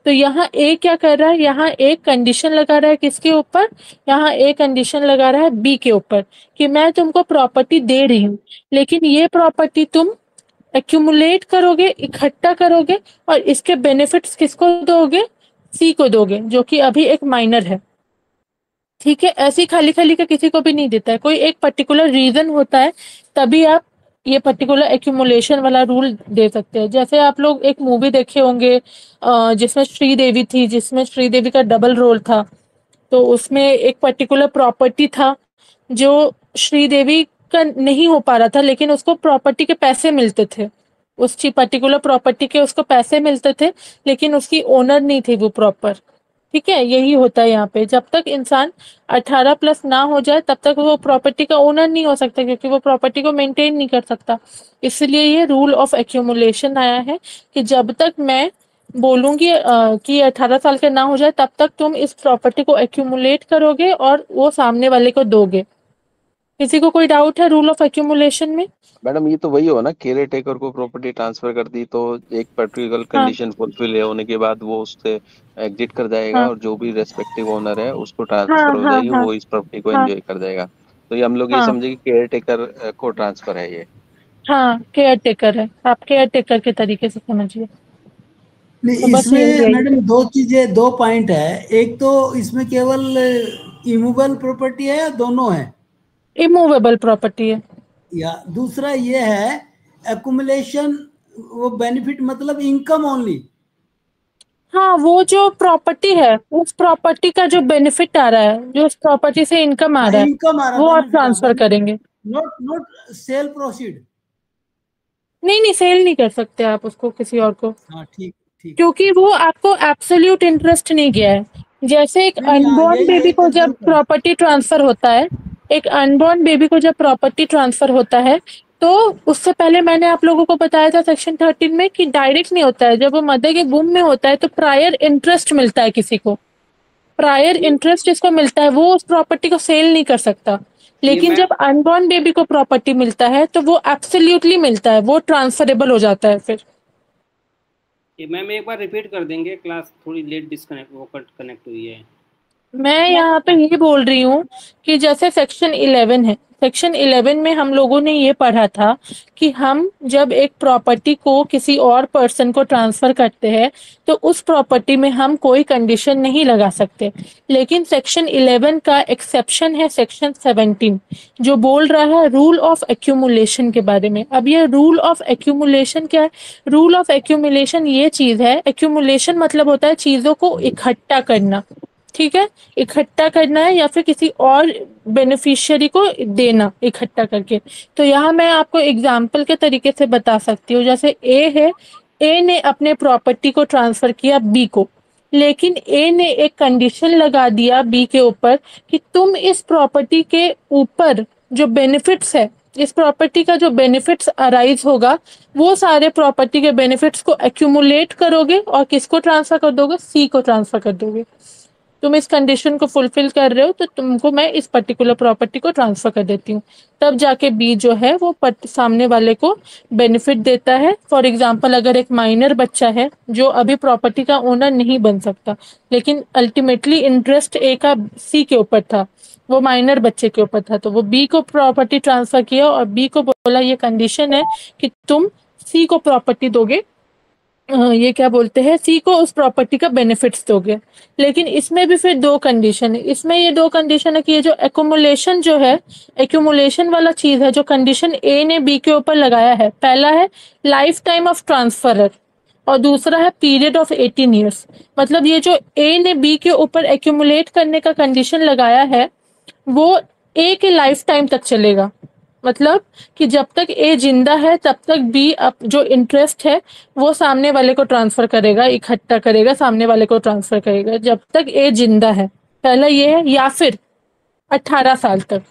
तो यहाँ ए क्या कर रहा है, यहाँ एक कंडीशन लगा रहा है किसके ऊपर, यहाँ एक कंडीशन लगा रहा है बी के ऊपर कि मैं तुमको प्रॉपर्टी दे रही हूँ, लेकिन ये प्रॉपर्टी तुम एक्यूमुलेट करोगे, इकट्ठा करोगे और इसके बेनिफिट्स किसको दोगे, सी को दोगे, जो कि अभी एक माइनर है। ठीक है, ऐसी खाली खाली का किसी को भी नहीं देता है, कोई एक पर्टिकुलर रीजन होता है तभी आप ये पर्टिकुलर एक्यूमुलेशन वाला रूल दे सकते हैं। जैसे आप लोग एक मूवी देखे होंगे जिसमें श्रीदेवी थी, जिसमें श्रीदेवी का डबल रोल था, तो उसमें एक पर्टिकुलर प्रॉपर्टी था जो श्रीदेवी का नहीं हो पा रहा था, लेकिन उसको प्रॉपर्टी के पैसे मिलते थे, उस पर्टिकुलर प्रॉपर्टी के उसको पैसे मिलते थे, लेकिन उसकी ओनर नहीं थी वो प्रॉपर। ठीक है, यही होता है यहाँ पे, जब तक इंसान 18+ ना हो जाए तब तक वो प्रॉपर्टी का ओनर नहीं हो सकता, क्योंकि वो प्रॉपर्टी को मेंटेन नहीं कर सकता। इसलिए ये रूल ऑफ एक्यूमुलेशन आया है कि जब तक मैं बोलूंगी कि 18 साल के ना हो जाए तब तक तुम इस प्रॉपर्टी को एक्यूमुलेट करोगे और वो सामने वाले को दोगे। किसी को कोई डाउट है रूल ऑफ एक्यूमुलेशन में? मैडम ये तो वही हो ना, केयर टेकर को प्रॉपर्टी ट्रांसफर कर दी तो एक पर्टिकुलर हाँ कंडीशन फुलफिल होने के बाद वो उससे एग्जिट कर जाएगा, हाँ और जो भी रेस्पेक्टिव ओनर है उसको हाँ ट्रांसफर हो हाँ जाएगी, हाँ वो इस प्रॉपर्टी को हाँ एंजॉय कर जाएगा। तो ये हम लोग ये हाँ समझे कि केयर टेकर को ट्रांसफर है ये। हाँ, केयर टेकर है, आप केयर टेकर के तरीके से समझिए। तो नहीं, बस यही इसमें है। मैडम दो चीजें, दो पॉइंट है। एक तो इसमें केवल इमूवेबल प्रॉपर्टी है या दोनों है? इमूवेबल प्रॉपर्टी है। या दूसरा ये है एकुमुलेशन, वो बेनिफिट मतलब इनकम ओनली? हाँ, वो जो प्रॉपर्टी है उस प्रॉपर्टी का जो बेनिफिट आ रहा है, जो उस प्रॉपर्टी से इनकम आ हाँ, रहा है, इनकम आ रहा, वो आप बेनिफिट, हाँ ट्रांसफर बेनिफिट, करेंगे। Not not cell proceed. नहीं नहीं, सेल नहीं कर सकते आप उसको किसी और को, हाँ ठीक, ठीक क्योंकि ठीक। वो आपको एब्सोल्यूट इंटरेस्ट नहीं गया है। जैसे एक नहीं नहीं, हाँ अनबॉर्न यही बेबी यही को जब कंसर्न था। प्रॉपर्टी ट्रांसफर होता है, एक अनबॉर्न बेबी को जब प्रॉपर्टी ट्रांसफर होता है, तो उससे पहले मैंने आप लोगों को बताया था सेक्शन 13 में कि डायरेक्ट नहीं होता है, जब वो मदर के वूम में होता है तो प्रायर इंटरेस्ट मिलता है किसी को, प्रायर इंटरेस्ट जिसको मिलता है वो उस प्रॉपर्टी को सेल नहीं कर सकता। ये लेकिन मैं जब अनबॉर्न बेबी को प्रॉपर्टी मिलता है तो वो एब्सोल्युटली मिलता है, वो ट्रांसफरेबल हो जाता है फिर। ये मैम एक बार रिपीट कर देंगे, क्लास थोड़ी लेट डिस्कनेक्ट वो कट कनेक्ट हुई है। मैं यहाँ पे ये बोल रही हूँ कि जैसे सेक्शन 11 है, सेक्शन 11 में हम लोगों ने ये पढ़ा था कि हम जब एक प्रॉपर्टी को किसी और पर्सन को ट्रांसफर करते हैं तो उस प्रॉपर्टी में हम कोई कंडीशन नहीं लगा सकते। लेकिन सेक्शन 11 का एक्सेप्शन है सेक्शन 17, जो बोल रहा है रूल ऑफ एक्यूमुलेशन के बारे में। अब ये रूल ऑफ एक्यूमुलेशन क्या है? रूल ऑफ एक्यूमुलेशन ये चीज है, एक्यूमुलेशन मतलब होता है चीजों को इकट्ठा करना। ठीक है, इकट्ठा करना है या फिर किसी और बेनिफिशियरी को देना इकट्ठा करके। तो यहाँ मैं आपको एग्जाम्पल के तरीके से बता सकती हूँ, जैसे ए है, ए ने अपने प्रॉपर्टी को ट्रांसफर किया बी को, लेकिन ए ने एक कंडीशन लगा दिया बी के ऊपर कि तुम इस प्रॉपर्टी के ऊपर जो बेनिफिट्स है, इस प्रॉपर्टी का जो बेनिफिट्स अराइज होगा, वो सारे प्रॉपर्टी के बेनिफिट्स को एक्यूमुलेट करोगे और किसको ट्रांसफर कर दोगे, सी को ट्रांसफर कर दोगे। तुम इस कंडीशन को फुलफिल कर रहे हो तो तुमको मैं इस पर्टिकुलर प्रॉपर्टी को ट्रांसफर कर देती हूँ। तब जाके बी जो है वो सामने वाले को बेनिफिट देता है। फॉर एग्जाम्पल, अगर एक माइनर बच्चा है जो अभी प्रॉपर्टी का ओनर नहीं बन सकता, लेकिन अल्टीमेटली इंटरेस्ट ए का सी के ऊपर था, वो माइनर बच्चे के ऊपर था, तो वो बी को प्रॉपर्टी ट्रांसफर किया और बी को बोला ये कंडीशन है कि तुम सी को प्रॉपर्टी दोगे, ये क्या बोलते हैं, सी को उस प्रॉपर्टी का बेनिफिट्स दोगे। लेकिन इसमें भी फिर दो कंडीशन है, इसमें ये दो कंडीशन है कि ये जो एक्यूमुलेशन जो है, एक्यूमुलेशन वाला चीज है, जो कंडीशन ए ने बी के ऊपर लगाया है, पहला है लाइफ टाइम ऑफ ट्रांसफरर और दूसरा है पीरियड ऑफ 18 ईयर्स। मतलब ये जो ए ने बी के ऊपर एक्यूमुलेट करने का कंडीशन लगाया है वो ए के लाइफ टाइम तक चलेगा। मतलब कि जब तक ए जिंदा है तब तक बी अप जो इंटरेस्ट है वो सामने वाले को ट्रांसफर करेगा, इकट्ठा करेगा, सामने वाले को ट्रांसफर करेगा जब तक ए जिंदा है। पहला ये है, या फिर 18 साल तक।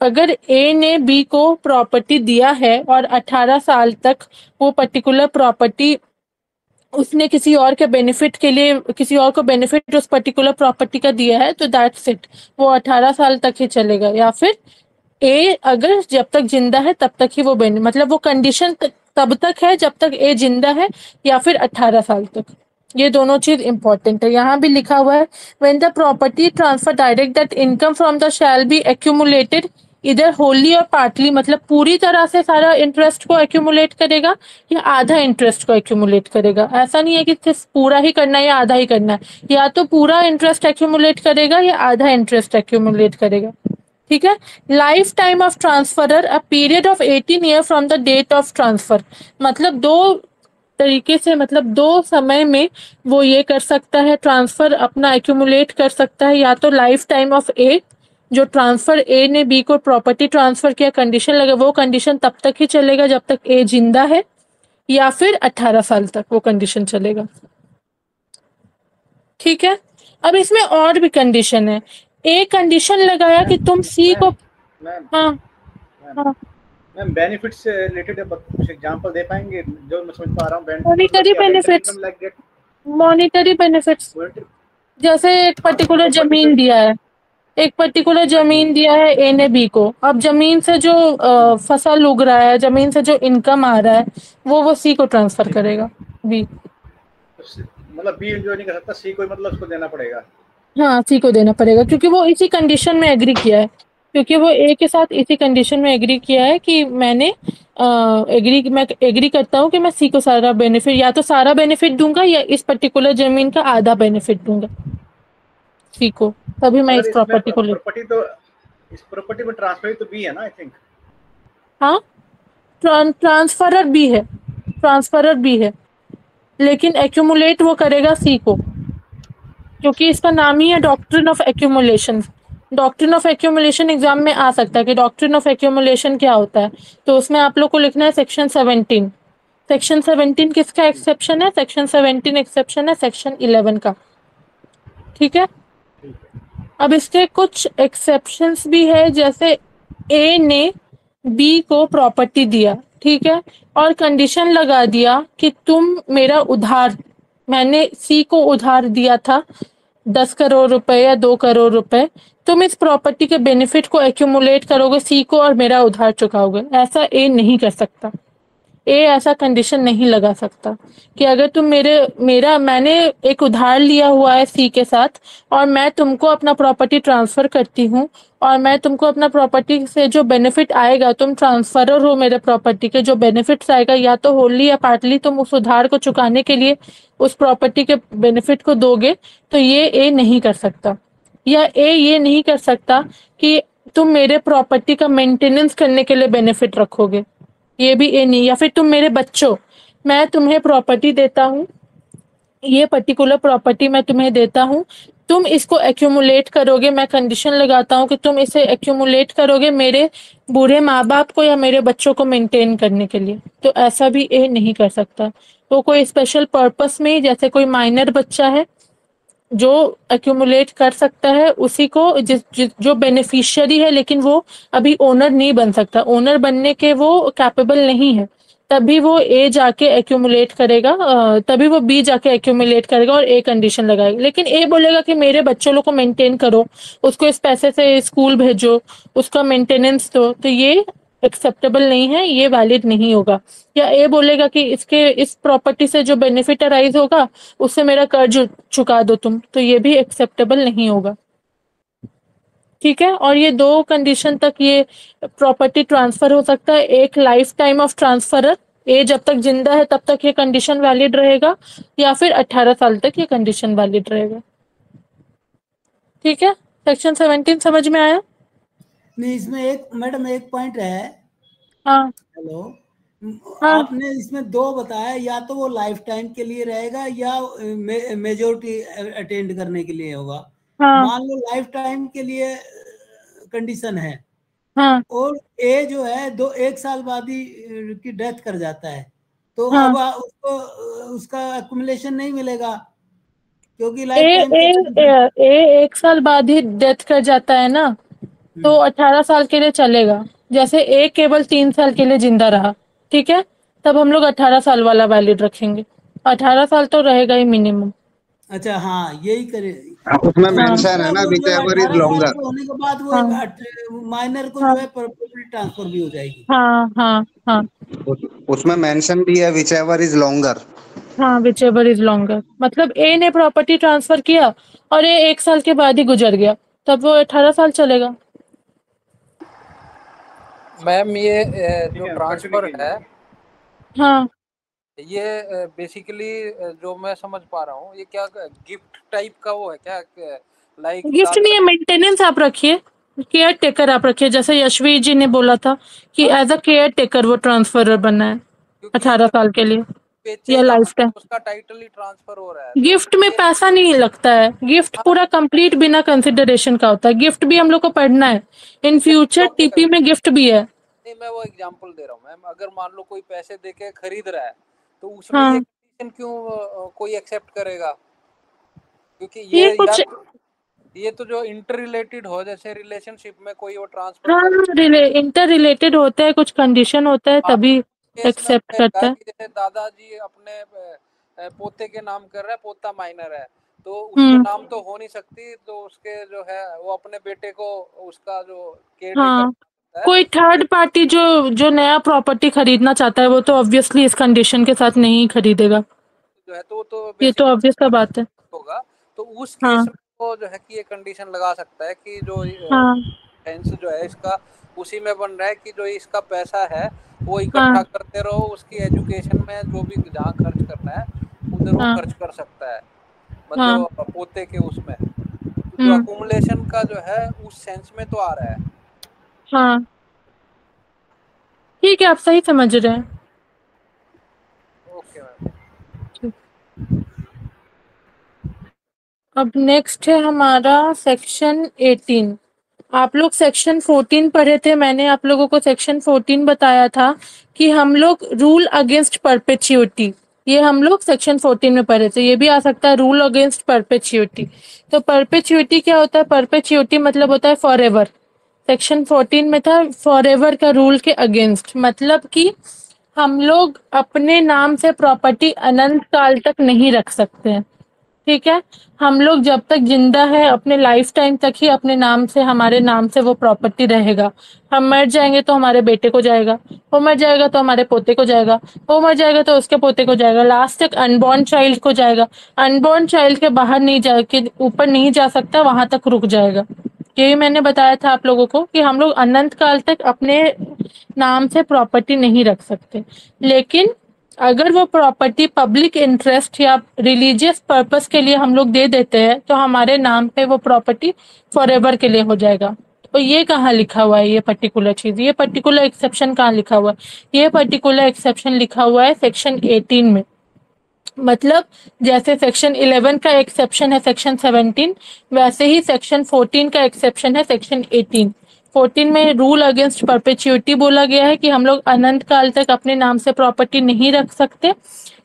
अगर ए ने बी को प्रॉपर्टी दिया है और 18 साल तक वो पर्टिकुलर प्रॉपर्टी उसने किसी और के बेनिफिट के लिए, किसी और को बेनिफिट उस पर्टिकुलर प्रॉपर्टी का दिया है, तो दैट्स इट, वो 18 साल तक ही चलेगा। या फिर ए अगर जब तक जिंदा है तब तक ही वो मतलब वो कंडीशन तब तक है जब तक ए जिंदा है, या फिर 18 साल तक। ये दोनों चीज इंपॉर्टेंट है। यहाँ भी लिखा हुआ है when the property transfer direct that income from the shall be accumulated इधर होली और पार्टली, मतलब पूरी तरह से सारा इंटरेस्ट को एक्यूमुलेट करेगा या आधा इंटरेस्ट को एक्यूमुलेट करेगा। ऐसा नहीं है कि सिर्फ पूरा ही करना है या आधा ही करना है, या तो पूरा इंटरेस्ट एक्यूमुलेट करेगा या आधा इंटरेस्ट एक्यूमुलेट करेगा। ठीक है। Life time of transferor a period of 18 year from the date of transfer, मतलब दो तरीके से, मतलब दो समय में वो ये कर सकता है, ट्रांसफर अपना एक्यूमुलेट कर सकता है। या तो लाइफ टाइम ऑफ ए, जो ट्रांसफर ए ने बी को प्रॉपर्टी ट्रांसफर किया, कंडीशन लगे, वो कंडीशन तब तक ही चलेगा जब तक ए जिंदा है, या फिर 18 साल तक वो कंडीशन चलेगा। ठीक है। अब इसमें और भी कंडीशन है। ए कंडीशन लगाया कि तुम सी को, मैम हाँ हाँ, मैम बेनिफिट से रिलेटेड कुछ एग्जांपल दे पाएंगे जो मैं समझ पा रहा हूँ? मॉनिटरी बेनिफिट्स, मॉनिटरी बेनिफिट्स, जैसे एक पर्टिकुलर जमीन दिया है, एक पर्टिकुलर जमीन दिया है ए ने बी को। अब जमीन से जो फसल उग रहा है, जमीन से जो इनकम आ रहा है, वो सी को ट्रांसफर करेगा, बी। मतलब बी एंजॉय नहीं कर सकता, सी को मतलब उसको देना पड़ेगा। हाँ, सी को देना पड़ेगा क्योंकि वो इसी कंडीशन में एग्री किया है, क्योंकि वो ए के साथ इसी कंडीशन में एग्री किया है कि मैं एग्री करता हूँ कि मैं सी को सारा बेनिफिट, या तो सारा बेनिफिट दूंगा या इस पर्टिकुलर जमीन का आधा बेनिफिट दूंगा सी को, तभी मैं इस प्रॉपर्टी को ले। प्रॉपर्टी तो इस प्रॉपर्टी में ट्रांसफर तो बी है ना, आई थिंक। हाँ, ट्रांसफरर बी है, ट्रांसफरर बी है, लेकिन एक्यूमुलेट वो करेगा सी को, क्योंकि इसका नाम ही है doctrine of accumulation. Doctrine of accumulation exam में आ सकता है कि डॉक्ट्रिन ऑफ एक्यूमुलेशन क्या होता है, तो उसमें आप लोग को लिखना है सेक्शन 17। सेक्शन 17 किसका एक्सेप्शन है? सेक्शन 17 एक्सेप्शन है सेक्शन 11 का। ठीक है। अब इसके कुछ एक्सेप्शंस भी है, जैसे ए ने बी को प्रॉपर्टी दिया, ठीक है, और कंडीशन लगा दिया कि तुम मेरा उधार, मैंने सी को उधार दिया था 10 करोड़ रुपए या 2 करोड़ रुपए, तुम इस प्रॉपर्टी के बेनिफिट को एक्यूमुलेट करोगे सी को और मेरा उधार चुकाओगे। ऐसा ए नहीं कर सकता, ए ऐसा कंडीशन नहीं लगा सकता कि अगर तुम मैंने एक उधार लिया हुआ है सी के साथ और मैं तुमको अपना प्रॉपर्टी ट्रांसफर करती हूँ और मैं तुमको अपना प्रॉपर्टी से जो बेनिफिट आएगा, तुम ट्रांसफरर हो मेरे प्रॉपर्टी के, जो बेनिफिट्स आएगा या तो होली या पार्टली तुम उस उधार को चुकाने के लिए उस प्रॉपर्टी के बेनिफिट को दोगे, तो ये ए नहीं कर सकता। या ए ये नहीं कर सकता कि तुम मेरे प्रॉपर्टी का मेंटेनेंस करने के लिए बेनिफिट रखोगे, ये भी ए नहीं। या फिर तुम मेरे बच्चों, मैं तुम्हें प्रॉपर्टी देता हूँ, ये पर्टिकुलर प्रॉपर्टी मैं तुम्हें देता हूँ, तुम इसको एक्यूमुलेट करोगे, मैं कंडीशन लगाता हूँ कि तुम इसे एक्यूमुलेट करोगे मेरे बूढ़े माँ बाप को या मेरे बच्चों को मेंटेन करने के लिए, तो ऐसा भी ए नहीं कर सकता। तो कोई स्पेशल पर्पस में, जैसे कोई माइनर बच्चा है जो एक्यूमुलेट कर सकता है, उसी को जो बेनिफिशियरी है लेकिन वो अभी ओनर नहीं बन सकता, ओनर बनने के वो कैपेबल नहीं है, तभी वो ए जाके एक्यूमुलेट करेगा, तभी वो बी जाके एक्यूमुलेट करेगा और ए कंडीशन लगाएगा। लेकिन ए बोलेगा कि मेरे बच्चों लोग को मेंटेन करो, उसको इस पैसे से स्कूल भेजो, उसका मेंटेनेंस दो, तो ये एक्सेप्टेबल नहीं है, ये वैलिड नहीं होगा। या ए बोलेगा कि इस प्रॉपर्टी से जो बेनिफिट अराइज होगा उससे मेरा कर्ज चुका दो तुम, तो ये भी एक्सेप्टेबल नहीं होगा। ठीक है। और ये दो कंडीशन तक ये प्रॉपर्टी ट्रांसफर हो सकता है। एक लाइफ टाइम ऑफ ट्रांसफरर, ए जब तक जिंदा है तब तक ये कंडीशन वैलिड रहेगा, या फिर 18 साल तक ये कंडीशन वैलिड रहेगा। ठीक है। सेक्शन 17 समझ में आया? नहीं, इसमें एक मैडम एक पॉइंट है। हाँ हेलो, हाँ आपने इसमें दो बताया, या तो वो लाइफ टाइम के लिए रहेगा या मेजोरिटी अटेंड करने के लिए होगा। हाँ मान लो लाइफ टाइम के लिए कंडीशन है हाँ और ए जो है 1 साल बाद ही की डेथ कर जाता है, तो हाँ। अब उसको उसका एक्युमुलेशन नहीं मिलेगा क्योंकि ए लाइफ टाइम ए ए 1 साल बाद ही डेथ कर जाता है ना, तो 18 साल के लिए चलेगा। जैसे ए केवल 3 साल के लिए जिंदा रहा, ठीक है, तब हम लोग 18 साल वाला वैलिड रखेंगे, 18 साल तो रहेगा ही मिनिमम। अच्छा, हाँ यही करे। उसमें मेंशन है ना, विच एवर इज 18 साल लॉन्गर। के होने के बाद वो हाँ माइनर को हाँ जो है प्रॉपर्टी ट्रांसफर भी हो जाएगी। हाँ हाँ हाँ। उसमें मेंशन भी है विच एवर इज लॉन्गर। हाँ, विच एवर इज लॉन्गर, मतलब ए ने प्रॉपर्टी ट्रांसफर किया और ए 1 साल के बाद ही गुजर गया, तब वो 18 साल चलेगा। मैम ये ठीक जो है, ट्रांसफर कंटिन्यू है कीजिए। हाँ, ये बेसिकली जो मैं समझ पा रहा हूँ, ये क्या गिफ्ट टाइप का वो है क्या, लाइक गिफ्ट नहीं है, मेंटेनेंस आप रखिए, केयर टेकर आप रखिए, जैसे यशवी जी ने बोला था कि एज अ केयर टेकर वो ट्रांसफरर बनना है क्योंकि 18 साल के लिए या बेचेगा लाइफ टाइम। उसका टाइटल ही ट्रांसफर हो रहा है, तो गिफ्ट में ये पैसा नहीं लगता है, गिफ्ट हाँ, पूरा कंप्लीट बिना कंसिडरेशन का होता है, गिफ्ट भी हम लोग को पढ़ना है, इन फ्यूचर टीपी में गिफ्ट भी है। नहीं मैं वो एग्जांपल दे रहा हूँ मैम, अगर मान लो कोई पैसे देके खरीद रहा है तो उसमें ये हाँ, कंडीशन क्यों कोई एक्सेप्ट करेगा, क्योंकि ये ये कुछ, ये तो जो इंटर रिलेटेड हो, जैसे रिलेशनशिप में कोई वो ट्रांसफर हाँ, कर इंटर रिलेटेड होता है, कुछ कंडीशन होता है तभी केस में एक्सेप्ट रहेगा करता है। कि जैसे दादाजी अपने पोते के नाम कर रहा है, पोता माइनर है, तो उसके हम्म, नाम तो हो नहीं सकती, तो उसके जो है वो अपने बेटे को उसका जो केयर टेकर हाँ, है कोई थर्ड पार्टी जो जो नया प्रॉपर्टी खरीदना चाहता है वो तो ऑब्वियसली इस कंडीशन के साथ नहीं खरीदेगा, जो है, तो ये तो बेसिकली ऑब्वियस सा बात है। होगा, तो उस केस हाँ, में वो जो है कि ये कंडीशन लगा सकता है कि जो हाँ, टेंस जो है इसका उसी में बन रहा है कि जो इसका पैसा है वो हाँ, इकट्ठा करते रहो, उसकी एजुकेशन में जो भी जहाँ खर्च करना है उधर वो हाँ, खर्च कर सकता है, हाँ, मतलब पोते के उसमें, तो जो हम्म, अकुमुलेशन का जो है उस सेंस में तो आ रहा है। हाँ, ठीक है, आप सही समझ रहे हैं। Okay ma'am. अब नेक्स्ट है हमारा सेक्शन 18। आप लोग सेक्शन 14 पढ़े थे, मैंने आप लोगों को सेक्शन 14 बताया था कि हम लोग रूल अगेंस्ट परपेचुइटी, ये हम लोग सेक्शन 14 में पढ़े थे, ये भी आ सकता है रूल अगेंस्ट परपेचुइटी। तो परपेचुइटी क्या होता है, परपेचुइटी मतलब होता है फॉर एवर, सेक्शन 14 में था फॉर एवर का रूल के अगेंस्ट, मतलब कि हम लोग अपने नाम से प्रॉपर्टी अनंत काल तक नहीं रख सकते हैं, ठीक है। हम लोग जब तक जिंदा है अपने लाइफ टाइम तक ही अपने नाम से, हमारे नाम से वो प्रॉपर्टी रहेगा, हम मर जाएंगे तो हमारे बेटे को जाएगा, वो मर जाएगा तो हमारे पोते को जाएगा, वो मर जाएगा तो उसके पोते को जाएगा, लास्ट तक अनबॉर्न चाइल्ड को जाएगा, अनबॉर्न चाइल्ड के बाहर नहीं जा के ऊपर नहीं जा सकता, वहां तक रुक जाएगा। यही मैंने बताया था आप लोगों को कि हम लोग अनंत काल तक अपने नाम से प्रॉपर्टी नहीं रख सकते, लेकिन अगर वो प्रॉपर्टी पब्लिक इंटरेस्ट या रिलीजियस पर्पस के लिए हम लोग दे देते हैं तो हमारे नाम पे वो प्रॉपर्टी फॉरएवर के लिए हो जाएगा। तो ये कहाँ लिखा हुआ है, ये पर्टिकुलर चीज, ये पर्टिकुलर एक्सेप्शन कहाँ लिखा हुआ है, ये पर्टिकुलर एक्सेप्शन लिखा हुआ है सेक्शन 18 में। मतलब जैसे सेक्शन 11 का एक्सेप्शन है सेक्शन 17, वैसे ही सेक्शन 14 का एक्सेप्शन है सेक्शन 18। 14 में रूल अगेंस्ट परपेचुइटी बोला गया है कि हम लोग अनंत काल तक अपने नाम से प्रॉपर्टी नहीं रख सकते,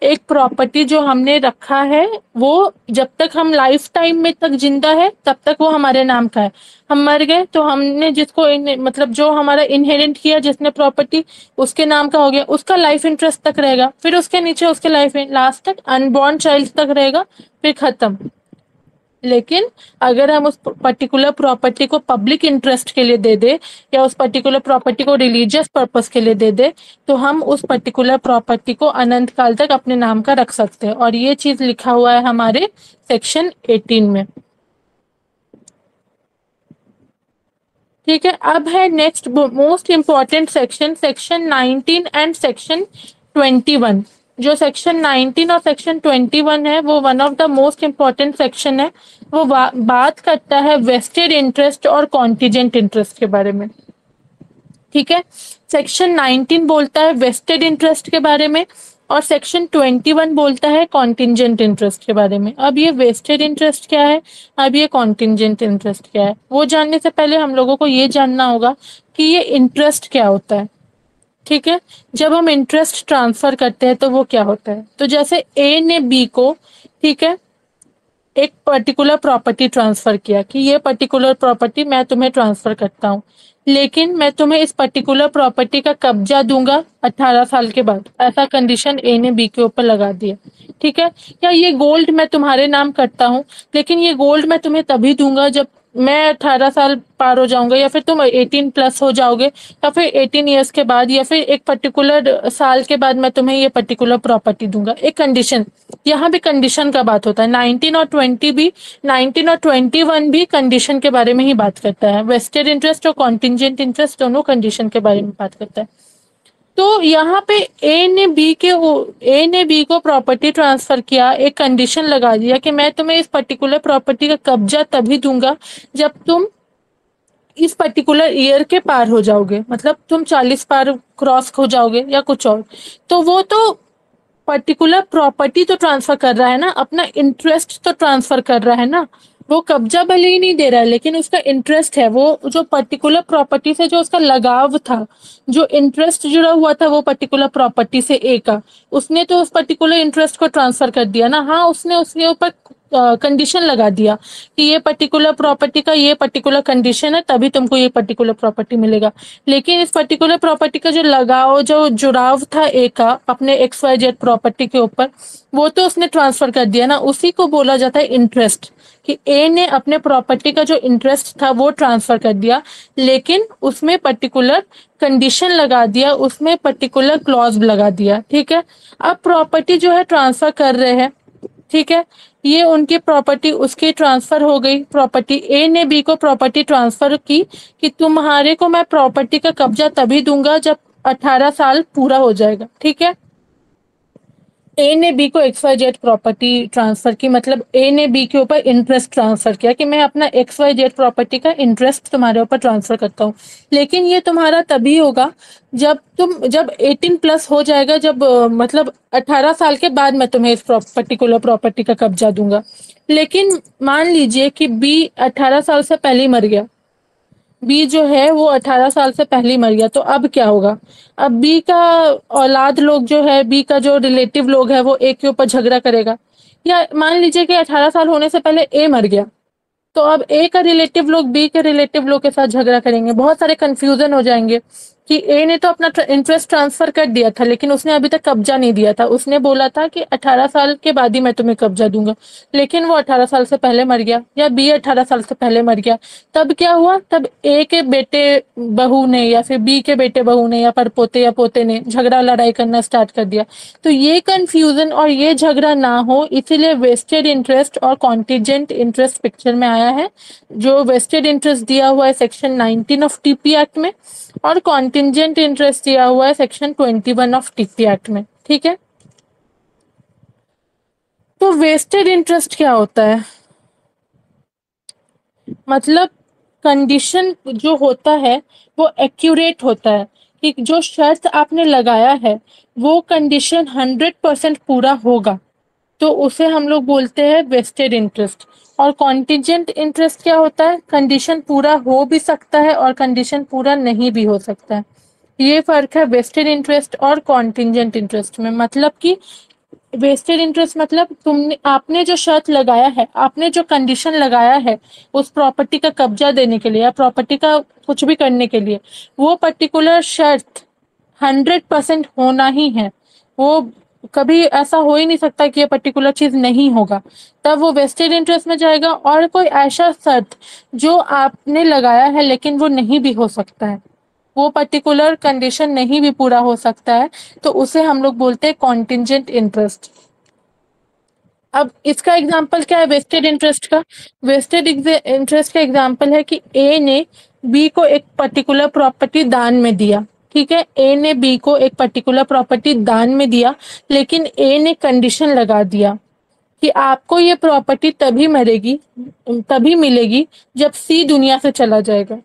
एक प्रॉपर्टी जो हमने रखा है वो जब तक हम लाइफ टाइम में तक जिंदा है तब तक वो हमारे नाम का है, हम मर गए तो हमने जिसको मतलब जो हमारा इनहेरिट किया जिसने प्रॉपर्टी उसके नाम का हो गया, उसका लाइफ इंटरेस्ट तक रहेगा, फिर उसके नीचे उसके लाइफ लास्ट तक अनबॉर्न चाइल्ड तक रहेगा, फिर खत्म। लेकिन अगर हम उस पर्टिकुलर प्रॉपर्टी को पब्लिक इंटरेस्ट के लिए दे दे या उस पर्टिकुलर प्रॉपर्टी को रिलीजियस पर्पस के लिए दे दे तो हम उस पर्टिकुलर प्रॉपर्टी को अनंत काल तक अपने नाम का रख सकते हैं, और ये चीज लिखा हुआ है हमारे सेक्शन 18 में, ठीक है। अब है next most important section, section 19 and section 21। जो सेक्शन 19 और सेक्शन 21 है वो one of the most important section है, वो बात करता है वेस्टेड इंटरेस्ट और कॉन्टिजेंट इंटरेस्ट के बारे में, ठीक है। सेक्शन 19 बोलता है वेस्टेड इंटरेस्ट के बारे में और सेक्शन 21 बोलता है कॉन्टिजेंट इंटरेस्ट के बारे में। अब ये वेस्टेड इंटरेस्ट क्या है, अब ये कॉन्टिजेंट इंटरेस्ट क्या है, वो जानने से पहले हम लोगों को ये जानना होगा कि ये इंटरेस्ट क्या होता है, ठीक है। जब हम इंटरेस्ट ट्रांसफर करते हैं तो वो क्या होता है, तो जैसे ए ने बी को, ठीक है, एक पर्टिकुलर प्रॉपर्टी ट्रांसफर किया कि ये पर्टिकुलर प्रॉपर्टी मैं तुम्हें ट्रांसफर करता हूँ, लेकिन मैं तुम्हें इस पर्टिकुलर प्रॉपर्टी का कब्जा दूंगा 18 साल के बाद, ऐसा कंडीशन ए ने बी के ऊपर लगा दिया, ठीक है। या ये गोल्ड मैं तुम्हारे नाम करता हूँ लेकिन ये गोल्ड मैं तुम्हें तभी दूंगा जब मैं 18 साल पार हो जाऊंगा या फिर तुम 18 प्लस हो जाओगे या फिर 18 ईयर्स के बाद या फिर एक पर्टिकुलर साल के बाद मैं तुम्हें ये पर्टिकुलर प्रॉपर्टी दूंगा। एक कंडीशन, यहाँ भी कंडीशन का बात होता है। 19 और 20 भी, 19 और 21 भी कंडीशन के बारे में ही बात करता है। वेस्टेड इंटरेस्ट और कॉन्टिंजेंट इंटरेस्ट दोनों कंडीशन के बारे में बात करता है। तो यहाँ पे ए ने बी को प्रॉपर्टी ट्रांसफर किया, एक कंडीशन लगा दिया कि मैं तुम्हें इस पर्टिकुलर प्रॉपर्टी का कब्जा तभी दूंगा जब तुम इस पर्टिकुलर ईयर के पार हो जाओगे, मतलब तुम 40 पार क्रॉस हो जाओगे या कुछ और। तो वो तो पर्टिकुलर प्रॉपर्टी तो ट्रांसफर कर रहा है ना, अपना इंटरेस्ट तो ट्रांसफर कर रहा है ना। वो कब्जा भले ही नहीं दे रहा है लेकिन उसका इंटरेस्ट है, वो जो पर्टिकुलर प्रॉपर्टी से जो उसका लगाव था, जो इंटरेस्ट जुड़ा हुआ था वो पर्टिकुलर प्रॉपर्टी से ए का, उसने तो उस पर्टिकुलर इंटरेस्ट को ट्रांसफर कर दिया ना। हाँ, उसने उसके ऊपर कंडीशन लगा दिया कि ये पर्टिकुलर प्रॉपर्टी का ये पर्टिकुलर कंडीशन है तभी तुमको ये पर्टिकुलर प्रॉपर्टी मिलेगा। लेकिन इस पर्टिकुलर प्रॉपर्टी का जो लगाव, जो जुड़ाव था ए का अपने XYZ प्रॉपर्टी के ऊपर, वो तो उसने ट्रांसफर कर दिया ना। उसी को बोला जाता है इंटरेस्ट, कि ए ने अपने प्रॉपर्टी का जो इंटरेस्ट था वो ट्रांसफर कर दिया, लेकिन उसमें पर्टिकुलर कंडीशन लगा दिया, उसमें पर्टिकुलर क्लॉज लगा दिया। ठीक है, अब प्रॉपर्टी जो है ट्रांसफर कर रहे हैं, ठीक है, ये उनकी प्रॉपर्टी उसकी ट्रांसफर हो गई। प्रॉपर्टी ए ने बी को प्रॉपर्टी ट्रांसफर की कि तुम्हारे को मैं प्रॉपर्टी का कब्जा तभी दूंगा जब 18 साल पूरा हो जाएगा। ठीक है, ए ने बी को XYZ प्रॉपर्टी ट्रांसफर की, मतलब ए ने बी के ऊपर इंटरेस्ट ट्रांसफर किया कि मैं अपना XYZ प्रॉपर्टी का इंटरेस्ट तुम्हारे ऊपर ट्रांसफर करता हूँ। लेकिन ये तुम्हारा तभी होगा जब 18 प्लस हो जाएगा, जब मतलब 18 साल के बाद मैं तुम्हें इस पर्टिकुलर प्रॉपर्टी का कब्जा दूंगा। लेकिन मान लीजिए कि बी 18 साल से पहले ही मर गया, बी जो है वो 18 साल से पहले ही मर गया, तो अब क्या होगा? अब बी का औलाद लोग जो है, बी का जो रिलेटिव लोग है वो ए के ऊपर झगड़ा करेगा। या मान लीजिए कि 18 साल होने से पहले ए मर गया, तो अब ए का रिलेटिव लोग बी के रिलेटिव लोग के साथ झगड़ा करेंगे, बहुत सारे कंफ्यूजन हो जाएंगे कि ए ने तो अपना इंटरेस्ट ट्रांसफर कर दिया था लेकिन उसने अभी तक कब्जा नहीं दिया था। उसने बोला था कि 18 साल के बाद ही मैं तुम्हें कब्जा दूंगा, लेकिन वो 18 साल से पहले मर गया या बी 18 साल से पहले मर गया। तब क्या हुआ? तब ए के बेटे बहू ने या फिर बी के बेटे बहू ने या परपोते या पोते ने झगड़ा लड़ाई करना स्टार्ट कर दिया। तो ये कंफ्यूजन और ये झगड़ा ना हो इसीलिए वेस्टेड इंटरेस्ट और कॉन्टिजेंट इंटरेस्ट पिक्चर में आया है। जो वेस्टेड इंटरेस्ट दिया हुआ है सेक्शन 19 ऑफ टीपी एक्ट में और कॉन्टिजेंट इंटरेस्ट दिया हुआ है सेक्शन 21 ऑफ टीपी एक्ट में। ठीक है, तो वेस्टेड इंटरेस्ट क्या होता है? मतलब कंडीशन जो होता है वो एक्यूरेट होता है कि जो शर्त आपने लगाया है वो कंडीशन 100% पूरा होगा, तो उसे हम लोग बोलते हैं वेस्टेड इंटरेस्ट। और कॉन्टिजेंट इंटरेस्ट क्या होता है? कंडीशन पूरा हो भी सकता है और कंडीशन पूरा नहीं भी हो सकता है। ये फर्क है वेस्टेड इंटरेस्ट और कॉन्टिजेंट इंटरेस्ट में। मतलब कि वेस्टेड इंटरेस्ट मतलब आपने जो शर्त लगाया है, आपने जो कंडीशन लगाया है उस प्रॉपर्टी का कब्जा देने के लिए या प्रॉपर्टी का कुछ भी करने के लिए, वो पर्टिकुलर शर्त 100% होना ही है। वो कभी ऐसा हो ही नहीं सकता कि ये पर्टिकुलर चीज नहीं होगा, तब वो वेस्टेड इंटरेस्ट में जाएगा। और कोई ऐसा शर्त जो आपने लगाया है लेकिन वो नहीं भी हो सकता है, वो पर्टिकुलर कंडीशन नहीं भी पूरा हो सकता है, तो उसे हम लोग बोलते हैं कॉन्टिजेंट इंटरेस्ट। अब इसका एग्जांपल क्या है वेस्टेड इंटरेस्ट का? वेस्टेड इंटरेस्ट का एग्जांपल है कि ए ने बी को एक पर्टिकुलर प्रॉपर्टी दान में दिया। ठीक है, ए ने बी को एक पर्टिकुलर प्रॉपर्टी दान में दिया, लेकिन ए ने कंडीशन लगा दिया कि आपको ये प्रॉपर्टी तभी मिलेगी जब सी दुनिया से चला जाएगा।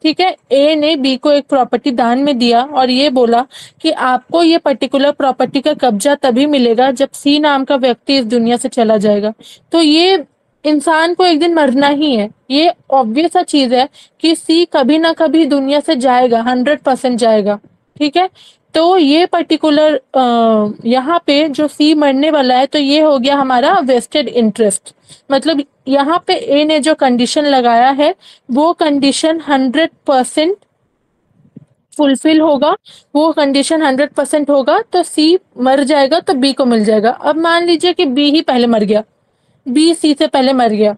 ठीक है, ए ने बी को एक प्रॉपर्टी दान में दिया और ये बोला कि आपको ये पर्टिकुलर प्रॉपर्टी का कब्जा तभी मिलेगा जब सी नाम का व्यक्ति इस दुनिया से चला जाएगा। तो ये इंसान को एक दिन मरना ही है, ये ऑब्वियस सा चीज है कि सी कभी ना कभी दुनिया से जाएगा, 100% जाएगा। ठीक है, तो ये पर्टिकुलर यहाँ पे जो सी मरने वाला है, तो ये हो गया हमारा वेस्टेड इंटरेस्ट। मतलब यहाँ पे ए ने जो कंडीशन लगाया है वो कंडीशन 100% फुलफिल होगा, वो कंडीशन 100% होगा, तो सी मर जाएगा तो बी को मिल जाएगा। अब मान लीजिए कि बी ही पहले मर गया, बी सी से पहले मर गया,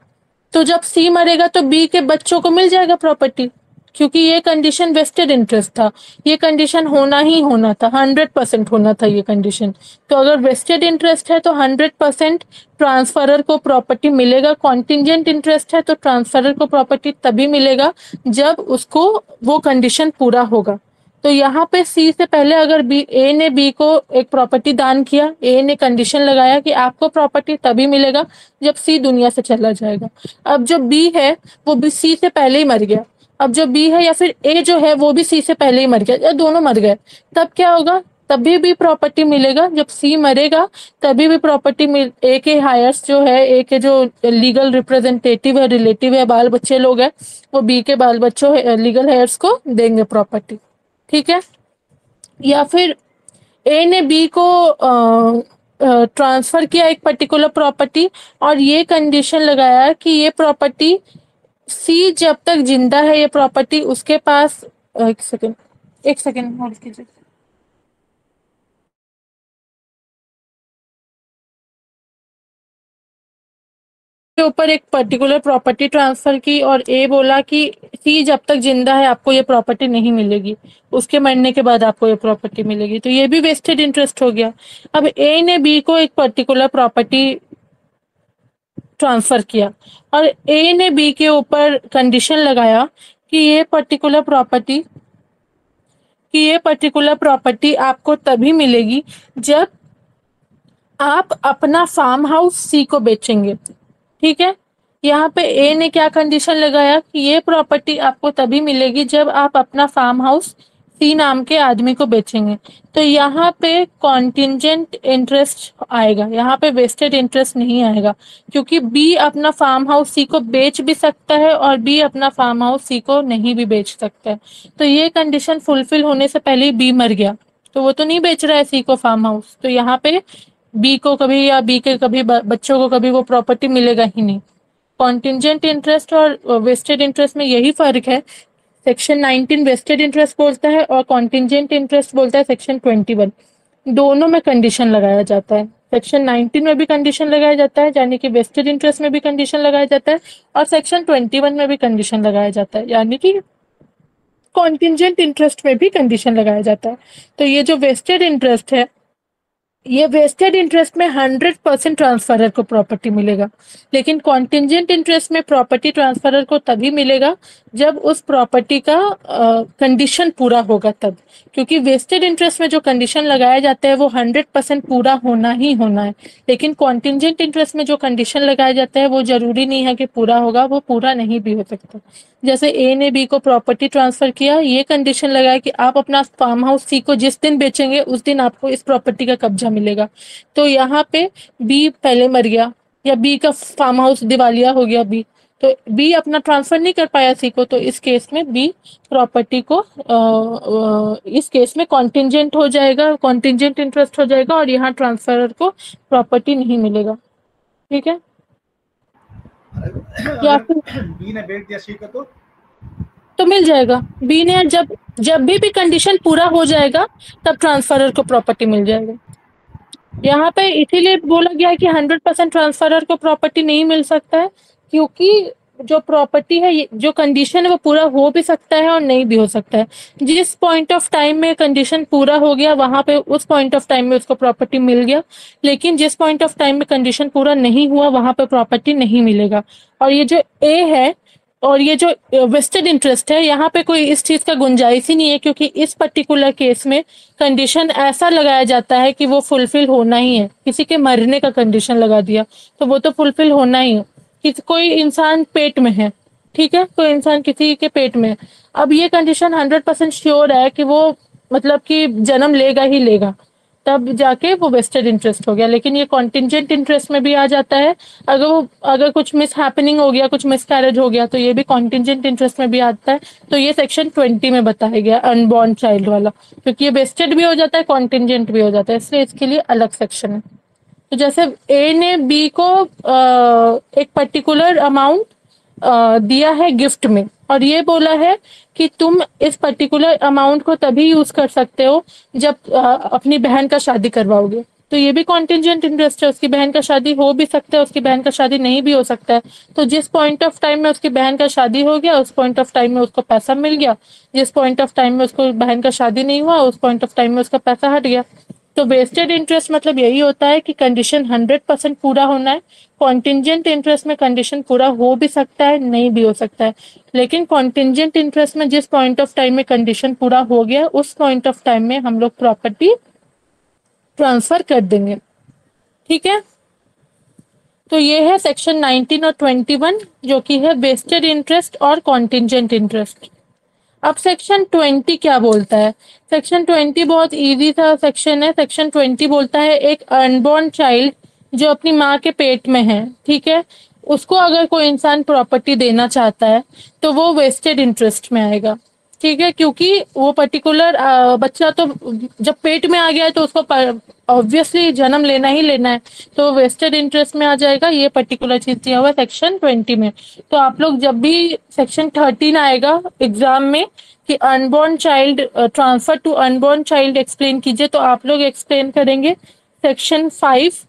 तो जब सी मरेगा तो बी के बच्चों को मिल जाएगा प्रॉपर्टी, क्योंकि ये कंडीशन वेस्टेड इंटरेस्ट था, ये कंडीशन होना ही होना था, 100% होना था ये कंडीशन। तो अगर वेस्टेड इंटरेस्ट है तो 100% ट्रांसफरर को प्रॉपर्टी मिलेगा। कॉन्टिंजेंट इंटरेस्ट है तो ट्रांसफरर को प्रॉपर्टी तभी मिलेगा जब उसको वो कंडीशन पूरा होगा। तो यहाँ पे सी से पहले अगर बी ए ने बी को एक प्रॉपर्टी दान किया, ए ने कंडीशन लगाया कि आपको प्रॉपर्टी तभी मिलेगा जब सी दुनिया से चला जाएगा। अब जो बी है वो भी सी से पहले ही मर गया। अब जो बी है या फिर ए जो है वो भी सी से पहले ही मर गया, या दोनों मर गए, तब क्या होगा? तभी भी प्रॉपर्टी मिलेगा। जब सी मरेगा तभी भी प्रॉपर्टी मिल, ए के हायर्स जो है, ए के जो लीगल रिप्रेजेंटेटिव है, रिलेटिव है, बाल बच्चे लोग हैं, वो बी के बाल बच्चों लीगल हायर्स को देंगे प्रॉपर्टी। ठीक है। या फिर ए ने बी को ट्रांसफर किया एक पर्टिकुलर प्रॉपर्टी और ये कंडीशन लगाया कि ये प्रॉपर्टी सी जब तक जिंदा है, ये प्रॉपर्टी उसके पास, एक सेकेंड होल्ड कीजिए। के ऊपर एक पर्टिकुलर प्रॉपर्टी ट्रांसफर की और ए बोला कि सी जब तक जिंदा है आपको ये प्रॉपर्टी नहीं मिलेगी, उसके मरने के बाद आपको ये प्रॉपर्टी मिलेगी, तो ये भी वेस्टेड इंटरेस्ट हो गया। अब ए ने बी को एक पर्टिकुलर प्रॉपर्टी ट्रांसफर किया और ए ने बी के ऊपर कंडीशन लगाया कि ये पर्टिकुलर प्रॉपर्टी आपको तभी मिलेगी जब आप अपना फार्म हाउस सी को बेचेंगे। ठीक है। यहाँ पे ए ने क्या कंडीशन लगाया कि ये प्रॉपर्टी आपको तभी मिलेगी जब आप अपना फार्म हाउस सी नाम के आदमी को बेचेंगे। तो यहाँ पे कॉन्टिंजेंट इंटरेस्ट आएगा, यहाँ पे वेस्टेड इंटरेस्ट नहीं आएगा, क्योंकि बी अपना फार्म हाउस सी को बेच भी सकता है और बी अपना फार्म हाउस सी को नहीं भी बेच सकता है। तो ये कंडीशन फुलफिल होने से पहले ही बी मर गया, तो वो तो नहीं बेच रहा है सी को फार्म हाउस, तो यहाँ पे बी को कभी या बी के कभी बच्चों को कभी वो प्रॉपर्टी मिलेगा ही नहीं। कॉन्टिंजेंट इंटरेस्ट और वेस्टेड इंटरेस्ट में यही फर्क है। सेक्शन 19 वेस्टेड इंटरेस्ट बोलता है और कॉन्टिंजेंट इंटरेस्ट बोलता है सेक्शन 21। दोनों में कंडीशन लगाया जाता है। सेक्शन 19 में भी कंडीशन लगाया जाता है, यानी कि वेस्टेड इंटरेस्ट में भी कंडीशन लगाया जाता है, और सेक्शन 21 में भी कंडीशन लगाया जाता है, यानी कि कॉन्टिंजेंट इंटरेस्ट में भी कंडीशन लगाया जाता है। तो ये जो वेस्टेड इंटरेस्ट है, ये वेस्टेड इंटरेस्ट में 100% ट्रांसफरर को प्रॉपर्टी मिलेगा, लेकिन कॉन्टिंजेंट इंटरेस्ट में प्रॉपर्टी ट्रांसफरर को तभी मिलेगा जब उस प्रॉपर्टी का कंडीशन पूरा होगा तब, क्योंकि वेस्टेड इंटरेस्ट में जो कंडीशन लगाया जाता है वो 100% पूरा होना ही होना है, लेकिन कॉन्टिंजेंट इंटरेस्ट में जो कंडीशन लगाया जाता है वो जरूरी नहीं है कि पूरा होगा, वो पूरा नहीं भी हो सकता। जैसे ए ने बी को प्रॉपर्टी ट्रांसफर किया, ये कंडीशन लगाया कि आप अपना फार्म हाउस सी को जिस दिन बेचेंगे उस दिन आपको इस प्रॉपर्टी का कब्जा मिलेगा। तो यहाँ पे बी पहले मर गया या बी का फार्म हाउस दिवालिया हो गया, बी तो बी अपना ट्रांसफर नहीं कर पाया सी को, तो इस केस में बी प्रॉपर्टी को इस केस में कॉन्टिंजेंट हो जाएगा, कॉन्टिंजेंट इंटरेस्ट हो जाएगा और यहाँ ट्रांसफरर को प्रॉपर्टी नहीं मिलेगा। ठीक है। या फिर बी ने बेच दिया सी को तो मिल जाएगा। बी ने जब भी कंडीशन पूरा हो जाएगा तब ट्रांसफरर को प्रॉपर्टी मिल जाएगा। यहाँ पे इसीलिए बोला गया है कि 100% ट्रांसफरर को प्रॉपर्टी नहीं मिल सकता है, क्योंकि जो प्रॉपर्टी है, जो कंडीशन है वो पूरा हो भी सकता है और नहीं भी हो सकता है। जिस पॉइंट ऑफ टाइम में कंडीशन पूरा हो गया वहां पे उस पॉइंट ऑफ टाइम में उसको प्रॉपर्टी मिल गया, लेकिन जिस पॉइंट ऑफ टाइम में कंडीशन पूरा नहीं हुआ वहां पे प्रॉपर्टी नहीं मिलेगा। और ये जो ए है और ये जो वेस्टेड इंटरेस्ट है, यहाँ पे कोई इस चीज का गुंजाइश ही नहीं है, क्योंकि इस पर्टिकुलर केस में कंडीशन ऐसा लगाया जाता है कि वो फुलफिल होना ही है। किसी के मरने का कंडीशन लगा दिया तो वो तो फुलफिल होना ही है। कोई इंसान पेट में है, ठीक है, कोई इंसान किसी के पेट में है, अब ये कंडीशन 100% श्योर है कि वो मतलब कि जन्म लेगा ही लेगा, तब जाके वो वेस्टेड इंटरेस्ट हो गया। लेकिन ये कॉन्टिंजेंट इंटरेस्ट में भी आ जाता है। अगर कुछ मिस हैपनिंग हो गया, कुछ मिसकैरेज हो गया, तो ये भी कॉन्टिंजेंट इंटरेस्ट में भी आता है। तो ये सेक्शन 20 में बताया गया अनबॉर्न चाइल्ड वाला, क्योंकि ये वेस्टेड भी हो जाता है, कॉन्टिंजेंट भी हो जाता है, इसलिए इसके लिए अलग सेक्शन है। तो जैसे ए ने बी को एक पर्टिकुलर अमाउंट दिया है गिफ्ट में और ये बोला है कि तुम इस पर्टिकुलर अमाउंट को तभी यूज कर सकते हो जब अपनी बहन का शादी करवाओगे। तो तो ये भी कॉन्टिजेंट इंटरेस्ट है। उसकी बहन का शादी हो भी सकता है, उसकी बहन का शादी नहीं भी हो सकता है। तो जिस पॉइंट ऑफ टाइम में उसकी बहन का शादी हो गया, उस पॉइंट ऑफ टाइम में उसको पैसा मिल गया। जिस पॉइंट ऑफ टाइम में उसको बहन का शादी नहीं हुआ, उस पॉइंट ऑफ टाइम में उसका पैसा हट गया। तो वेस्टेड इंटरेस्ट मतलब यही होता है कि कंडीशन 100% पूरा होना है। कॉन्टिजेंट इंटरेस्ट में कंडीशन पूरा हो भी सकता है, नहीं भी हो सकता है। लेकिन कॉन्टिजेंट इंटरेस्ट में जिस पॉइंट ऑफ टाइम में कंडीशन पूरा हो गया, उस पॉइंट ऑफ टाइम में हम लोग प्रॉपर्टी ट्रांसफर कर देंगे। ठीक है, तो ये है सेक्शन 19 और 21 जो कि है वेस्टेड इंटरेस्ट और कॉन्टिजेंट इंटरेस्ट। अब सेक्शन 20 क्या बोलता है? सेक्शन 20 बहुत इजी सा सेक्शन है। सेक्शन 20 बोलता है एक अनबॉर्न चाइल्ड जो अपनी माँ के पेट में है, ठीक है, उसको अगर कोई इंसान प्रॉपर्टी देना चाहता है तो वो वेस्टेड इंटरेस्ट में आएगा। ठीक है, क्योंकि वो पर्टिकुलर बच्चा तो जब पेट में आ गया है तो उसको ऑब्वियसली जन्म लेना ही लेना है, तो वेस्टेड इंटरेस्ट में आ जाएगा। ये पर्टिकुलर चीज दिया हुआ है सेक्शन 20 में। तो आप लोग जब भी सेक्शन 13 आएगा एग्जाम में कि unborn child transfer to unborn child explain कीजिए, तो आप लोग एक्सप्लेन करेंगे सेक्शन 5,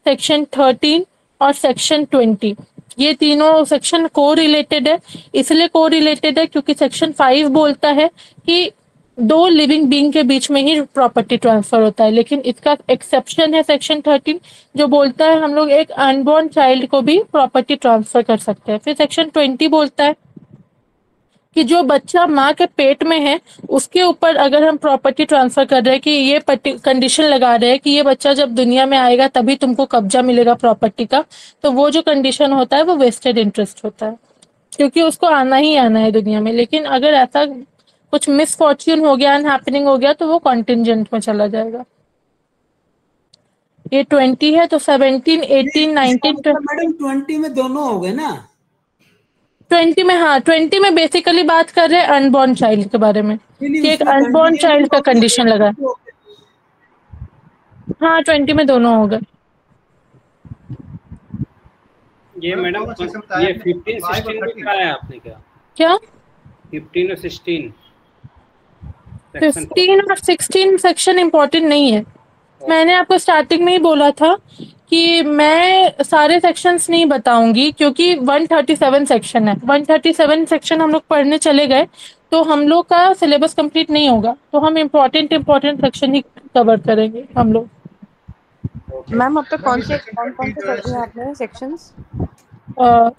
सेक्शन 13 और सेक्शन 20। ये तीनों सेक्शन को रिलेटेड है। इसलिए को रिलेटेड है क्योंकि सेक्शन 5 बोलता है कि दो लिविंग बीइंग के बीच में ही प्रॉपर्टी ट्रांसफर होता है, लेकिन इसका एक्सेप्शन है सेक्शन 13 जो बोलता है हम लोग एक अनबॉर्न चाइल्ड को भी प्रॉपर्टी ट्रांसफर कर सकते हैं। फिर सेक्शन 20 बोलता है कि जो बच्चा माँ के पेट में है उसके ऊपर अगर हम प्रॉपर्टी ट्रांसफर कर रहे हैं कि ये कंडीशन लगा रहे हैं कि ये बच्चा जब दुनिया में आएगा तभी तुमको कब्जा मिलेगा प्रॉपर्टी का, तो वो जो कंडीशन होता है वो वेस्टेड इंटरेस्ट होता है, क्योंकि उसको आना ही आना है दुनिया में। लेकिन अगर ऐसा कुछ मिसफॉर्च्यून हो गया, अनहैपनिंग हो गया, तो वो कॉन्टिजेंट में चला जाएगा। ये 20 है, तो 17, 18, 19, मैडम 20 में दोनों हो गए ना? 20 में, हाँ 20 में बेसिकली बात कर रहे हैं अनबॉर्न चाइल्ड के बारे में कि एक उसमें अनबॉर्न चाइल्ड का कंडीशन लगा है। हाँ 20 में दोनों हो गए। ये मैडम ये 15 16 में क्या है आपने क्या 15 और 16 15 और 16 सेक्शन इम्पोर्टेंट नहीं है। मैंने आपको स्टार्टिंग में ही बोला था कि मैं सारे सेक्शंस नहीं बताऊंगी क्योंकि 137 सेक्शन है। 137 सेक्शन हम लोग पढ़ने चले गए तो हम लोग का सिलेबस कंप्लीट नहीं होगा, तो हम इम्पोर्टेंट सेक्शन ही कवर करेंगे हम लोग। मैम अब तक कौन से कर दिए आपने सेक्शंस?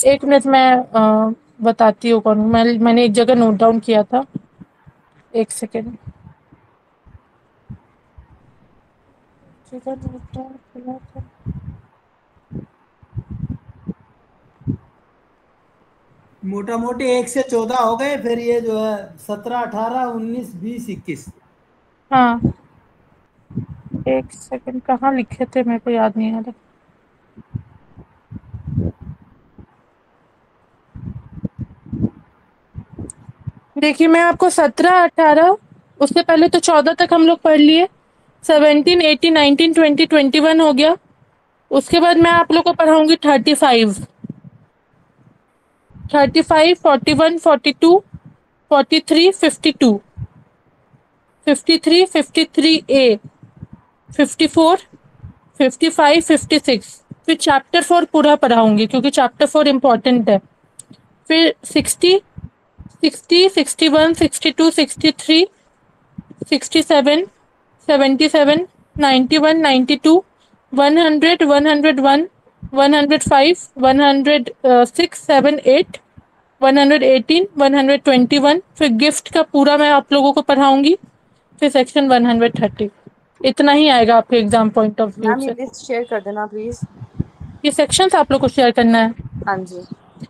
एक मिनट मैं बताती हूँ कौन। मैंने एक जगह नोट डाउन किया था, एक सेकेंड। मोटा मोटी 1 से 14 हो गए, फिर ये जो है 17, 18, 19, 20, 21। हाँ एक सेकंड, कहाँ लिखे थे मेरे को याद नहीं आ रहा। देखिए मैं आपको 17, 18, उससे पहले तो 14 तक हम लोग पढ़ लिए। 17, 18, 19, 20, 21 हो गया। उसके बाद मैं आप लोग को पढ़ाऊंगी 35, 41, 42, 43, 52, 53, 53A, 54, 55, 56। फिर चैप्टर 4 पूरा पढ़ाऊंगी क्योंकि चैप्टर 4 इम्पोर्टेंट है। फिर 60, 61, 62, 63, 67, 77, 91, 92, 100, 101, 105, 106, 7, 8, 118, 121। फिर गिफ्ट का पूरा मैं आप लोगों को पढ़ाऊंगी। फिर सेक्शन 130। इतना ही आएगा आपके exam point of view ma'am ये से। लिस्ट शेयर कर देना प्लीज। ये सेक्शंस आप लोग को शेयर करना है। हाँ जी।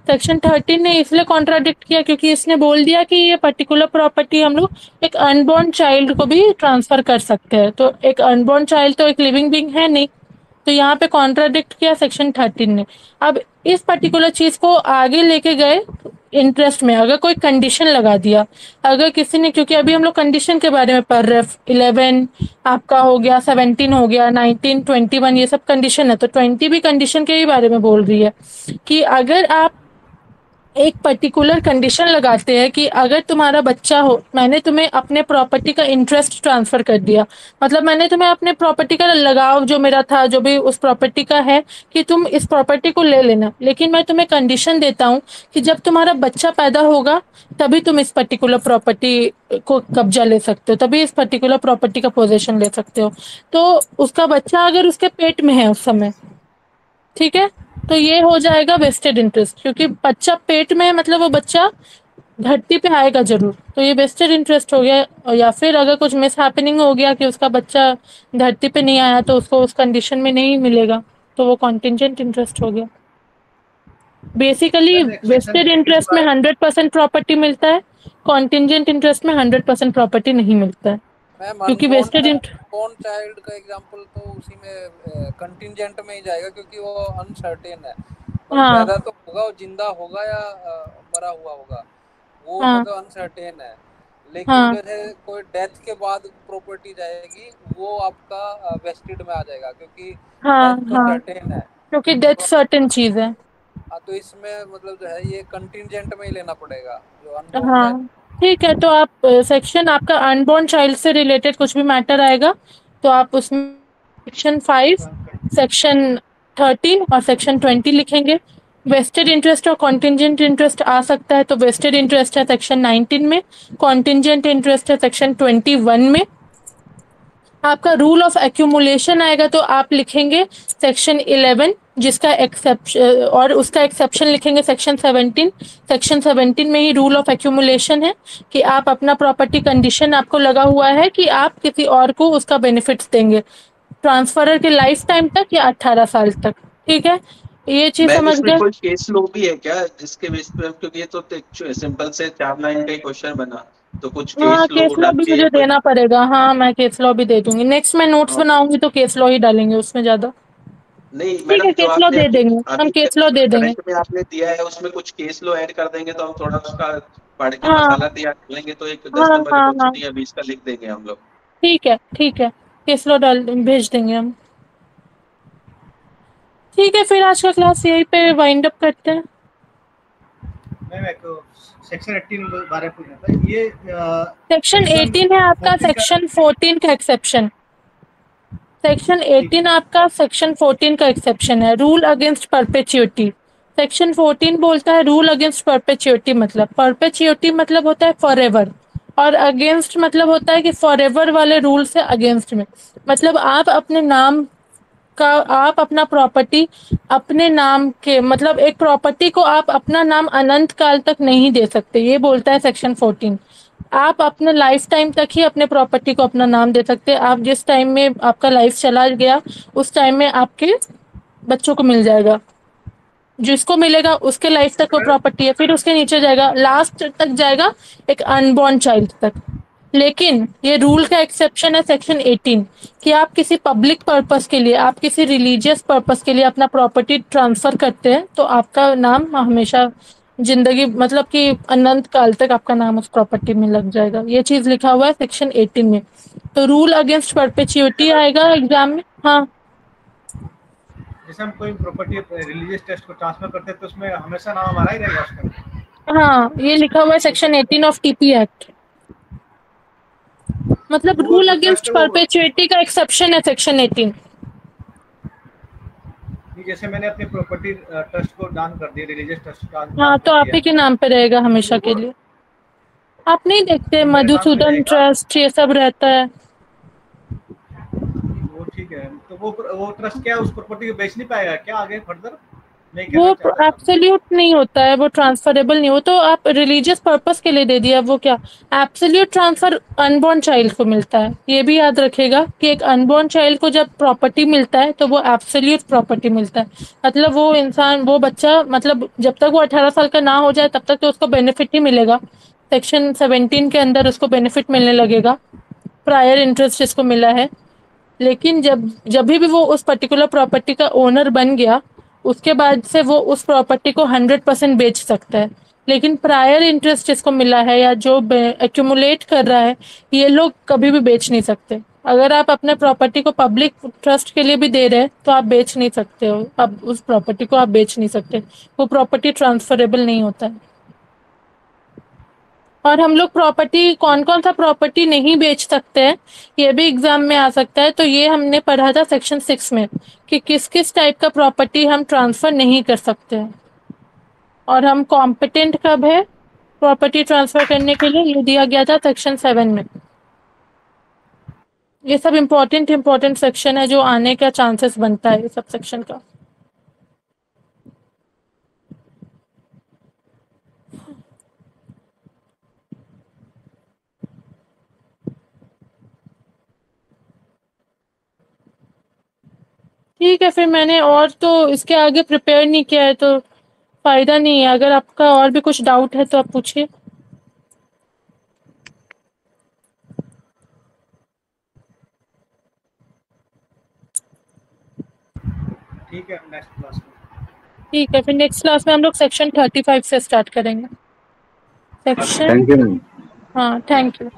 सेक्शन 13 ने इसलिए कॉन्ट्राडिक्ट किया क्योंकि इसने बोल दिया कि ये पर्टिकुलर प्रॉपर्टी हम लोग एक अनबॉर्न चाइल्ड को भी ट्रांसफर कर सकते हैं। तो एक अनबॉर्न चाइल्ड तो एक लिविंग बीइंग है नहीं, तो यहाँ पे कॉन्ट्राडिक्ट किया सेक्शन 13 ने। अब इस पर्टिकुलर चीज को आगे लेके गए इंटरेस्ट में, अगर कोई कंडीशन लगा दिया, अगर किसी ने, क्योंकि अभी हम लोग कंडीशन के बारे में पढ़ रहे हैं, 11 आपका हो गया, 17 हो गया, 19, 21, ये सब कंडीशन है, तो 20 भी कंडीशन के ही बारे में बोल रही है कि अगर आप एक पर्टिकुलर कंडीशन लगाते हैं कि अगर तुम्हारा बच्चा हो, मैंने तुम्हें अपने प्रॉपर्टी का इंटरेस्ट ट्रांसफर कर दिया, मतलब मैंने तुम्हें अपने प्रॉपर्टी का लगाव जो मेरा था, जो भी उस प्रॉपर्टी का है, कि तुम इस प्रॉपर्टी को ले लेना, लेकिन मैं तुम्हें कंडीशन देता हूँ कि जब तुम्हारा बच्चा पैदा होगा तभी तुम इस पर्टिकुलर प्रॉपर्टी को कब्जा ले सकते हो, तभी इस पर्टिकुलर प्रॉपर्टी का पोजेशन ले सकते हो। तो उसका बच्चा अगर उसके पेट में है उस समय, ठीक है, तो ये हो जाएगा वेस्टेड इंटरेस्ट, क्योंकि बच्चा पेट में है, मतलब वो बच्चा धरती पे आएगा जरूर, तो ये वेस्टेड इंटरेस्ट हो गया। और या फिर अगर कुछ मिस हैपनिंग हो गया कि उसका बच्चा धरती पे नहीं आया तो उसको उस कंडीशन में नहीं मिलेगा, तो वो कॉन्टिजेंट इंटरेस्ट हो गया। बेसिकली मैम एक सेक्शन वेस्टेड 18 के इंटरेस्ट में बारे 100% प्रॉपर्टी मिलता है, कॉन्टिजेंट इंटरेस्ट में 100% प्रॉपर्टी नहीं मिलता है, मैम क्योंकि अनबॉर्न वेस्टेड अनबॉर्न चाइल्ड का एग्जांपल तो उसी में कंटिजेंट में ही जाएगा, क्योंकि वो अनसर्टेन है, मतलब हाँ पैदा तो होगा, वो जिंदा होगा या मरा हुआ होगा, वो हाँ मतलब अनसर्टेन है। लेकिन हाँ जैसे कोई डेथ के बाद प्रॉपर्टी जाएगी, वो आपका वेस्टेड में आ जाएगा, क्योंकि हाँ डेथ तो हाँ, सर्टेन है। क्योंकि डेथ तो सर्टेन चीज है। तो इसमें मतलब जो है ये कंटिजेंट में ही लेना पड़ेगा, जो अनबॉर्न चाइल्ड। हाँ ठीक है, तो आप सेक्शन आपका अनबॉर्न चाइल्ड से रिलेटेड कुछ भी मैटर आएगा तो आप उसमें सेक्शन 5, सेक्शन 13 और सेक्शन 20 लिखेंगे। वेस्टेड इंटरेस्ट और कॉन्टिजेंट इंटरेस्ट आ सकता है, तो वेस्टेड इंटरेस्ट है सेक्शन 19 में, कॉन्टिजेंट इंटरेस्ट है सेक्शन 21 में। आपका रूल ऑफ एक्यूमुलेशन आएगा तो आप लिखेंगे सेक्शन 11, जिसका एक्सेप्शन और उसका एक्सेप्शन लिखेंगे सेक्शन 17। सेक्शन 17 में ही रूल ऑफ एक्यूमुलेशन है कि आप अपना प्रॉपर्टी कंडीशन आपको लगा हुआ है कि आप किसी और को उसका बेनिफिट्स देंगे ट्रांसफरर के लाइफ टाइम तक या 18 साल तक। ठीक है, ये चीज मैम समझ इसमें गए। कोई केस लो भी है क्या जिसके बेस पे, क्योंकि ये तो सिंपल से 4 लाइन का ही क्वेश्चन बना, तो कुछ हाँ, केस लो केस लॉ डाल भी के मुझे कोई। देना पड़ेगा। हाँ, मैं केस लॉ भी दे दूंगी, नेक्स्ट मैं नोट्स हाँ, बनाऊंगी तो केस लॉ ही डालेंगे उसमें ज्यादा। नहीं ठीक है, मैडम, जो केस लॉ आपने दे अभी देंगे, हम अभी केस लॉ दे देंगे। करंट में आपने दिया है उसमें कुछ केस लो ऐड कर देंगे तो हम थोड़ा उसका पढ़ के हाँ मसाला तैयार कर लेंगे, तो एक हाँ 10 नंबर हाँ का हाँ, क्वेश्चन या 20 का लिख देंगे हम लोग। ठीक है ठीक है, केस लॉ डाल भेज देंगे हम। ठीक है, फिर आज का क्लास यहीं पे वाइंड अप करते हैं। मैम एक सेक्शन 18 के बारे में पूछना था, ये सेक्शन 18 है आपका, 14 का। सेक्शन 14 का एक्सेप्शन। सेक्शन ठीक 18 है। आपका सेक्शन 14 का एक्सेप्शन है, रूल अगेंस्ट परपेचुइटी। सेक्शन 14 बोलता है रूल अगेंस्ट परपेचुइटी, मतलब परपेचुइटी मतलब होता है फॉरएवर, और अगेंस्ट मतलब होता है कि फॉरएवर वाले रूल से अगेंस्ट में, मतलब आप अपने नाम का, आप अपना प्रॉपर्टी अपने नाम के, मतलब एक प्रॉपर्टी को आप अपना नाम अनंत काल तक नहीं दे सकते, ये बोलता है सेक्शन 14। आप अपने लाइफ टाइम तक ही अपने प्रॉपर्टी को अपना नाम दे सकते हैं, आप जिस टाइम में आपका लाइफ चला गया उस टाइम में आपके बच्चों को मिल जाएगा, जिसको मिलेगा उसके लाइफ तक वो प्रॉपर्टी है, फिर उसके नीचे जाएगा, लास्ट तक जाएगा एक अनबॉर्न चाइल्ड तक। लेकिन ये रूल का एक्सेप्शन है सेक्शन 18 कि आप किसी पब्लिक पर्पस के लिए, आप किसी रिलीजियस पर्पस के लिए अपना प्रॉपर्टी ट्रांसफर करते हैं तो आपका नाम हमेशा जिंदगी, मतलब कि अनंत काल तक आपका नाम उस प्रॉपर्टी में लग जाएगा। ये चीज लिखा हुआ है सेक्शन 18 में। तो रूल अगेंस्ट परपेचुइटी आएगा एग्जाम में। हाँ, जैसे हम कोई प्रॉपर्टी रिलीजियस टेस्ट को ट्रांसफर करते हैं तो उसमें हमेशा नाम हमारा ही रहेगा उसका। हाँ, ये लिखा हुआ है सेक्शन 18 ऑफ टीपी एक्ट, मतलब वो रूल जो अगेंस्ट ट्रस्ट है वो, परपेचुइटी का एक्सेप्शन है सेक्शन 18। जैसे मैंने अपनी प्रॉपर्टी ट्रस्ट को दान कर दिया, रिलीजियस ट्रस्ट का हाँ, दान तो कर आप दिया, ही के नाम पे रहेगा हमेशा के वो लिए। आप नहीं देखते वो मेरे नाम पे मधुसूदन रहेगा। ट्रस्ट ये सब रहता है। वो ठीक है, तो वो ट्रस्ट क्या उस प्रॉपर्टी को बेच नहीं पाएगा क्या आगे फर्दर? मैं वो कहना चाह रहा था। एब्सोल्यूट नहीं होता है, वो ट्रांसफरेबल नहीं हो, तो आप रिलीजियस पर्पस के लिए दे दिया, वो क्या एब्सोल्यूट ट्रांसफर अनबॉर्न चाइल्ड को मिलता है। ये भी याद रखेगा कि एक अनबॉर्न चाइल्ड को जब प्रॉपर्टी मिलता है तो वो एब्सोल्यूट प्रॉपर्टी मिलता है, मतलब वो इंसान, वो बच्चा, मतलब जब तक वो 18 साल का ना हो जाए तब तक तो उसको बेनिफिट ही मिलेगा। सेक्शन 17 के अंदर उसको बेनिफिट मिलने लगेगा, प्रायर इंटरेस्ट जिसको मिला है। लेकिन जब जब भी वो उस पर्टिकुलर प्रॉपर्टी का ओनर बन गया उसके बाद से वो उस प्रॉपर्टी को 100% बेच सकता है। लेकिन प्रायर इंटरेस्ट जिसको मिला है या जो एक्यूमुलेट कर रहा है, ये लोग कभी भी बेच नहीं सकते। अगर आप अपने प्रॉपर्टी को पब्लिक ट्रस्ट के लिए भी दे रहे हैं तो आप बेच नहीं सकते हो, अब उस प्रॉपर्टी को आप बेच नहीं सकते, वो प्रॉपर्टी ट्रांसफरेबल नहीं होता है। और हम लोग प्रॉपर्टी कौन कौन सा प्रॉपर्टी नहीं बेच सकते हैं ये भी एग्जाम में आ सकता है, तो ये हमने पढ़ा था सेक्शन 6 में कि किस किस टाइप का प्रॉपर्टी हम ट्रांसफर नहीं कर सकते हैं और हम कॉम्पिटेंट कब है प्रॉपर्टी ट्रांसफर करने के लिए, ये दिया गया था सेक्शन 7 में। ये सब इम्पोर्टेंट सेक्शन है जो आने का चांसेस बनता है ये सब सेक्शन का। ठीक है, फिर मैंने और तो इसके आगे प्रिपेयर नहीं किया है तो फायदा नहीं है। अगर आपका और भी कुछ डाउट है तो आप पूछिए। ठीक है, नेक्स्ट क्लास में। ठीक है, फिर नेक्स्ट क्लास में हम लोग सेक्शन 35 से स्टार्ट करेंगे। Section thank you. हाँ, थैंक यू।